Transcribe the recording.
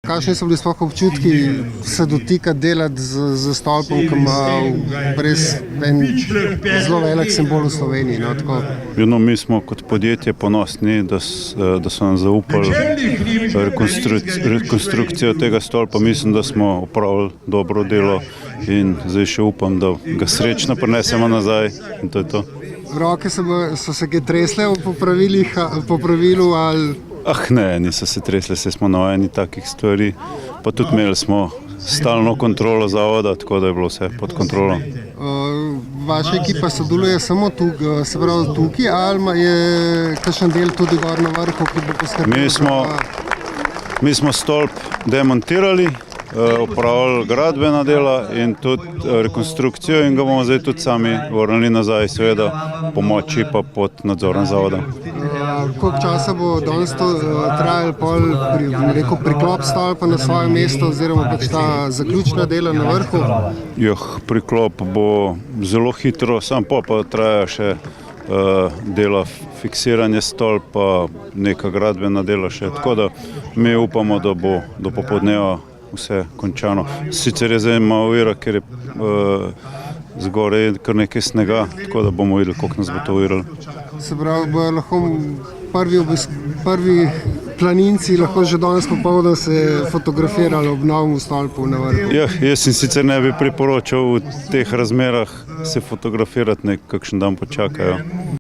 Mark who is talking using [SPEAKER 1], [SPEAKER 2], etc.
[SPEAKER 1] kakšni so bili sploh občutki se dotikati, delati z stolpom, ki ima res en zelo velik simbol v Sloveniji?
[SPEAKER 2] No, mi smo kot podjetje ponosni, da so nam zaupali rekonstrukcijo tega stolpa. Mislim, da smo opravili dobro delo in zdaj še upam, da ga srečno prinesemo nazaj in to je to.
[SPEAKER 1] Roke so se kaj tresle v popravilu ali?
[SPEAKER 2] Ne, niso se tresle, saj smo navajeni takih stvari, pa tudi imeli smo stalno kontrolo zavoda, tako da je bilo vse pod kontrolo.
[SPEAKER 1] Vaša ekipa sodeluje samo tukaj ali je kakšen del tudi gor na vrhu, ki bo poskrbel?
[SPEAKER 2] Mi smo stolp demontirali, opravili gradbena dela in tudi rekonstrukcijo in ga bomo zdaj tudi sami vrnili nazaj, seveda pomoči pa pod nadzorom zavoda.
[SPEAKER 1] Koliko časa bo danes to trajalo priklop stolpa na svoje mesto oziroma pač ta zaključna dela na vrhu?
[SPEAKER 2] Priklop bo zelo hitro, sam pa traja še dela fiksiranje stolpa, neka gradbena dela še, tako da mi upamo, da bo do popoldneva vse končano. Sicer je zdaj malo ovira, ker je zgoraj kar nekaj snega, tako da bomo videli, koliko nas bo to oviralo.
[SPEAKER 1] Se pravi, bojo lahko prvi planinci lahko že danes popoldan se fotografirali ob novem stolpu na vrhu?
[SPEAKER 2] Jaz si sicer ne bi priporočal v teh razmerah se fotografirati, kakšen dan počakajo.